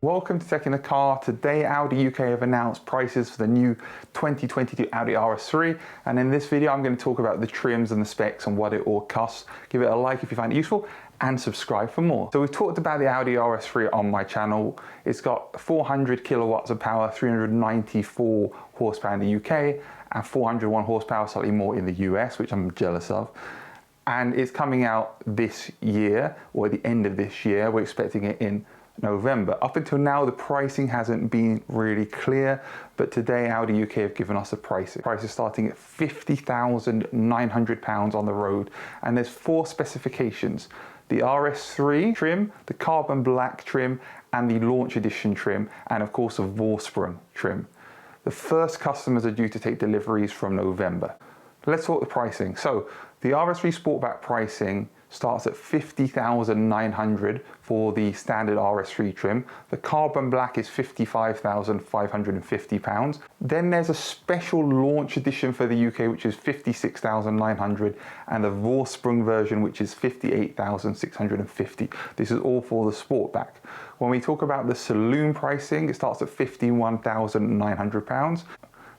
Welcome to Tech in the Car. Today Audi UK have announced prices for the new 2022 Audi RS3, and in this video I'm going to talk about the trims and the specs and what it all costs. Give it a like if you find it useful and subscribe for more. So we've talked about the Audi RS3 on my channel. It's got 400 kilowatts of power, 394 horsepower in the UK and 401 horsepower, slightly more in the US, which I'm jealous of. And it's coming out this year, or at the end of this year. We're expecting it in November. Up until now, the pricing hasn't been really clear, but today Audi UK have given us a price. Price is starting at £50,900 on the road, and there's 4 specifications: the RS3 trim, the carbon black trim, and the launch edition trim, and of course the Vorsprung trim. The first customers are due to take deliveries from November. Let's talk the pricing. So the RS3 Sportback Pricing starts at £50,900 for the standard RS3 trim. The carbon black is £55,550. Then there's a special launch edition for the UK, which is £56,900, and the Vorsprung version, which is £58,650. This is all for the Sportback. When we talk about the saloon pricing, it starts at £51,900.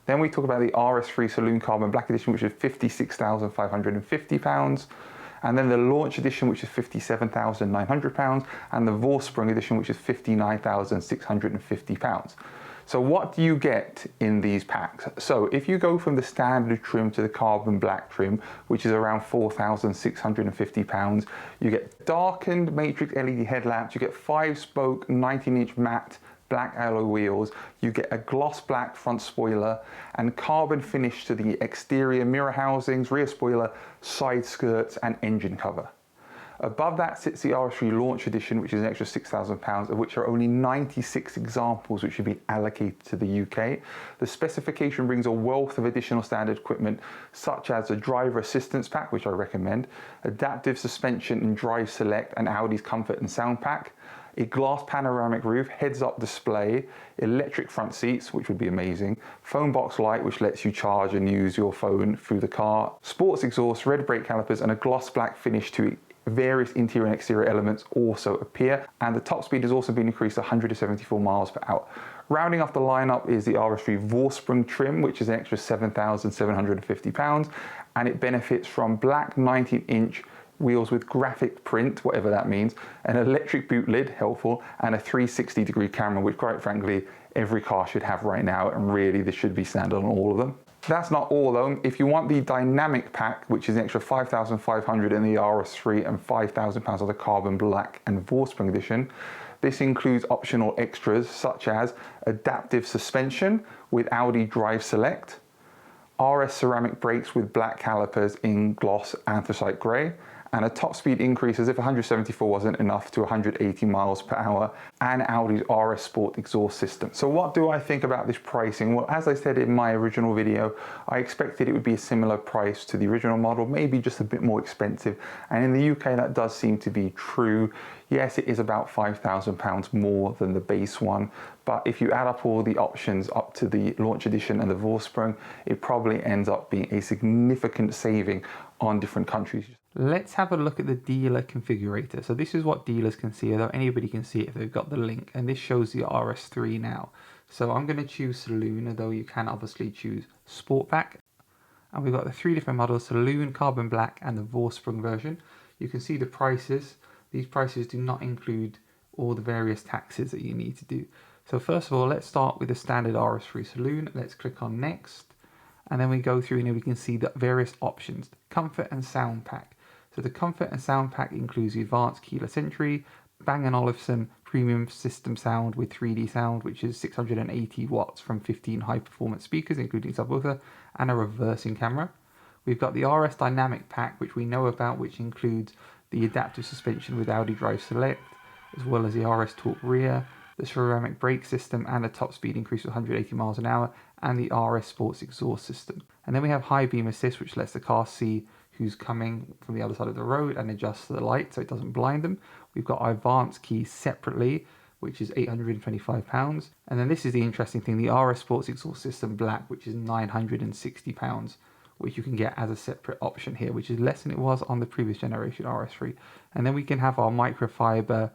Then we talk about the RS3 Saloon Carbon Black Edition, which is £56,550. And then the Launch Edition, which is £57,900. And the Vorsprung Edition, which is £59,650. So what do you get in these packs? So if you go from the standard trim to the carbon black trim, which is around £4,650, you get darkened matrix LED headlamps, you get 5-spoke 19-inch matte black alloy wheels, you get a gloss black front spoiler and carbon finish to the exterior mirror housings, rear spoiler, side skirts and engine cover. Above that sits the RS3 Launch Edition, which is an extra £6,000, of which are only 96 examples which have been allocated to the UK. The specification brings a wealth of additional standard equipment, such as a driver assistance pack, which I recommend, adaptive suspension and drive select, and Audi's comfort and sound pack, a glass panoramic roof, heads-up display, electric front seats, which would be amazing, phone box light, which lets you charge and use your phone through the car, sports exhaust, red brake calipers, and a gloss black finish to various interior and exterior elements also appear. And the top speed has also been increased to 174 miles per hour. Rounding off the lineup is the RS3 Vorsprung trim, which is an extra £7,750, and it benefits from black 19-inch wheels with graphic print, whatever that means, an electric boot lid, helpful, and a 360-degree camera, which quite frankly, every car should have right now, and really this should be standard on all of them. That's not all though. If you want the dynamic pack, which is an extra £5,500 in the RS3 and £5,000 of the carbon black and Vorsprung edition, this includes optional extras such as adaptive suspension with Audi Drive Select, RS ceramic brakes with black calipers in gloss anthracite grey, and a top speed increase as if 174 wasn't enough to 180 miles per hour, and Audi's RS Sport exhaust system. So what do I think about this pricing? Well, as I said in my original video, I expected it would be a similar price to the original model, maybe just a bit more expensive. And in the UK, that does seem to be true. Yes, it is about £5,000 more than the base one, but if you add up all the options up to the Launch Edition and the Vorsprung, it probably ends up being a significant saving on different countries. Let's have a look at the dealer configurator. So this is what dealers can see, although anybody can see it if they've got the link, and this shows the RS3 now. So I'm going to choose Saloon, although you can obviously choose Sportback. And we've got the 3 different models: Saloon, Carbon Black and the Vorsprung version. You can see the prices. These prices do not include all the various taxes that you need to do. So first of all, let's start with the standard RS3 Saloon. Let's click on Next. And then we go through and we can see the various options. Comfort and Sound Pack. So the Comfort and Sound Pack includes the advanced keyless entry, Bang & Olufsen premium system sound with 3D sound, which is 680 watts from 15 high-performance speakers, including subwoofer, and a reversing camera. We've got the RS Dynamic Pack, which we know about, which includes the adaptive suspension with Audi Drive Select, as well as the RS Torque rear, the ceramic brake system, and a top speed increase to 180 miles an hour, and the RS Sports exhaust system. And then we have High Beam Assist, which lets the car see who's coming from the other side of the road and adjusts the light so it doesn't blind them. We've got our advanced key separately, which is £825. And then this is the interesting thing, the RS Sports exhaust system black, which is £960, which you can get as a separate option here, which is less than it was on the previous generation RS3. And then we can have our microfiber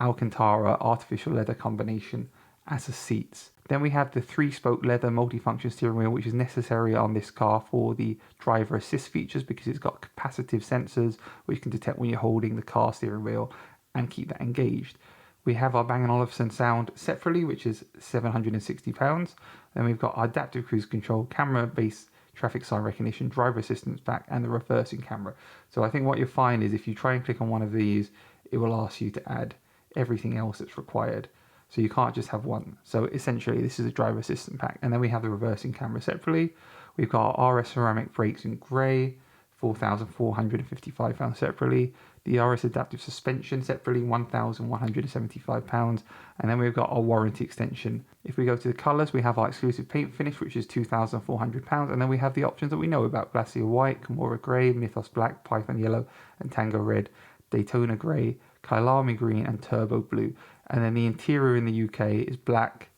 Alcantara artificial leather combination as the seats. Then we have the 3-spoke leather multifunction steering wheel, which is necessary on this car for the driver assist features because it's got capacitive sensors which can detect when you're holding the car steering wheel and keep that engaged. We have our Bang & Olufsen sound separately, which is £760. Then we've got our adaptive cruise control, camera-based traffic sign recognition, driver assistance pack, and the reversing camera. So I think what you'll find is if you try and click on one of these, it will ask you to add everything else that's required. So you can't just have one. So essentially this is a driver assistant pack. And then we have the reversing camera separately. We've got our RS ceramic brakes in grey, £4,455 separately. The RS adaptive suspension separately, £1,175. And then we've got our warranty extension. If we go to the colours, we have our exclusive paint finish, which is £2,400. And then we have the options that we know about: Glacier White, Kimura Grey, Mythos Black, Python Yellow, and Tango Red, Daytona Grey, Kyalami Green, and Turbo Blue. And then the interior in the UK is black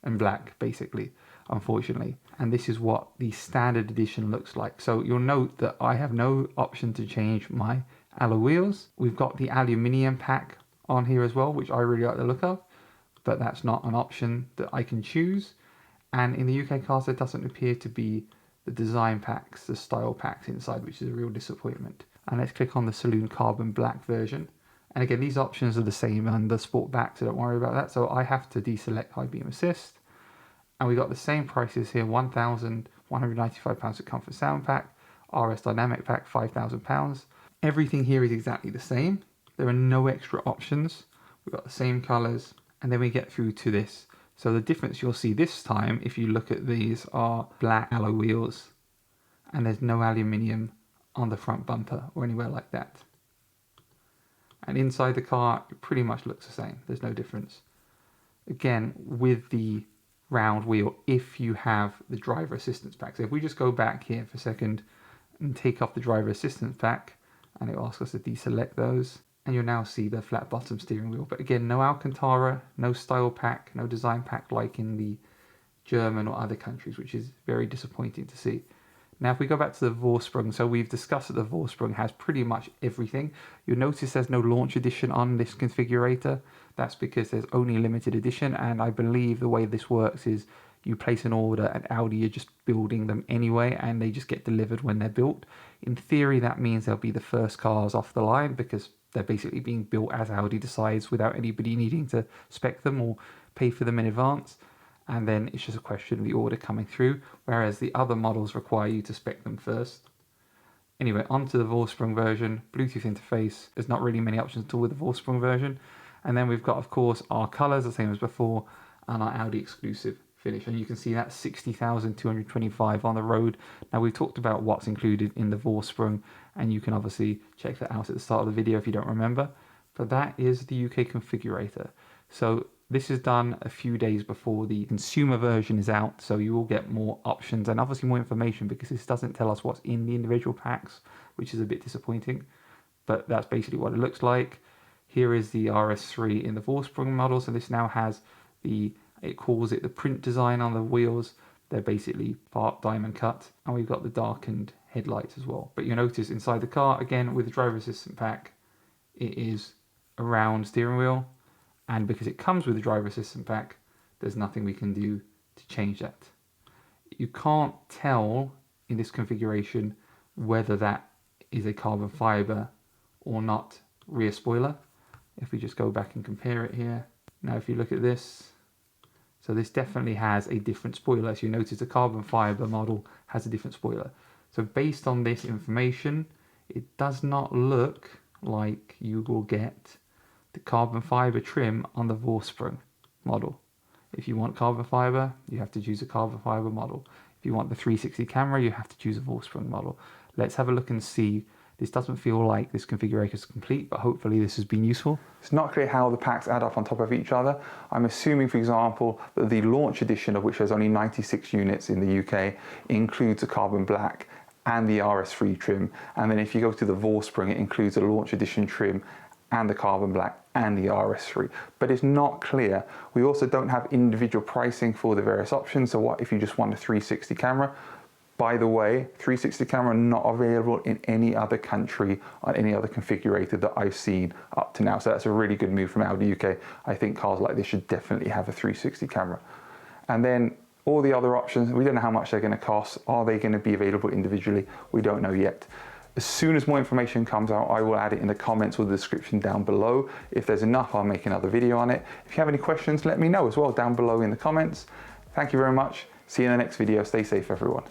and black, basically, unfortunately. And this is what the standard edition looks like. So you'll note that I have no option to change my alloy wheels. We've got the aluminium pack on here as well, which I really like the look of, but that's not an option that I can choose. And in the UK cars, there doesn't appear to be the design packs, the style packs inside, which is a real disappointment. And let's click on the Saloon Carbon Black version. And again, these options are the same on the Sportback, so don't worry about that. So I have to deselect High Beam Assist. And we got the same prices here: £1,195 for Comfort Sound Pack, RS Dynamic Pack, £5,000. Everything here is exactly the same. There are no extra options. We've got the same colours, and then we get through to this. So the difference you'll see this time, if you look at these, are black alloy wheels, and there's no aluminium on the front bumper or anywhere like that. And inside the car, it pretty much looks the same. There's no difference. Again, with the round wheel, if you have the driver assistance pack. So if we just go back here for a second and take off the driver assistance pack, and it will ask us to deselect those, and you'll now see the flat bottom steering wheel. But again, no Alcantara, no style pack, no design pack like in the German or other countries, which is very disappointing to see. Now, if we go back to the Vorsprung, so we've discussed that the Vorsprung has pretty much everything. You'll notice there's no launch edition on this configurator. That's because there's only limited edition, and I believe the way this works is you place an order and Audi are just building them anyway, and they just get delivered when they're built. In theory, that means they'll be the first cars off the line because they're basically being built as Audi decides without anybody needing to spec them or pay for them in advance. And then it's just a question of the order coming through, whereas the other models require you to spec them first. Anyway, onto the Vorsprung version, Bluetooth interface. There's not really many options at all with the Vorsprung version. And then we've got, of course, our colours, the same as before, and our Audi exclusive finish. And you can see that's 60,225 on the road. Now, we've talked about what's included in the Vorsprung, and you can obviously check that out at the start of the video if you don't remember. But that is the UK configurator. So this is done a few days before the consumer version is out, so you will get more options and obviously more information because this doesn't tell us what's in the individual packs, which is a bit disappointing, but that's basically what it looks like. Here is the RS3 in the Vorsprung model, so this now has it calls it the print design on the wheels. They're basically part diamond cut, and we've got the darkened headlights as well. But you'll notice inside the car, again with the driver assistant pack, it is a round steering wheel. And because it comes with the driver assistant pack, there's nothing we can do to change that. You can't tell in this configuration whether that is a carbon fiber or not rear spoiler. If we just go back and compare it here. Now, if you look at this, so this definitely has a different spoiler. As you notice, the carbon fiber model has a different spoiler. So based on this information, it does not look like you will get the carbon fiber trim on the Vorsprung model. If you want carbon fiber, you have to choose a carbon fiber model. If you want the 360 camera, you have to choose a Vorsprung model. Let's have a look and see. This doesn't feel like this configuration is complete, but hopefully this has been useful. It's not clear how the packs add up on top of each other. I'm assuming, for example, that the launch edition, of which there's only 96 units in the UK, includes a carbon black and the RS3 trim. And then if you go to the Vorsprung, it includes a launch edition trim and the carbon black and the RS3, but it's not clear. We also don't have individual pricing for the various options. So what if you just want a 360 camera? By the way, 360 camera not available in any other country on any other configurator that I've seen up to now. So that's a really good move from Audi UK. I think cars like this should definitely have a 360 camera. And then all the other options, we don't know how much they're going to cost. Are they going to be available individually? We don't know yet. As soon as more information comes out, I will add it in the comments or the description down below. If there's enough, I'll make another video on it. If you have any questions, let me know as well down below in the comments. Thank you very much. See you in the next video. Stay safe, everyone.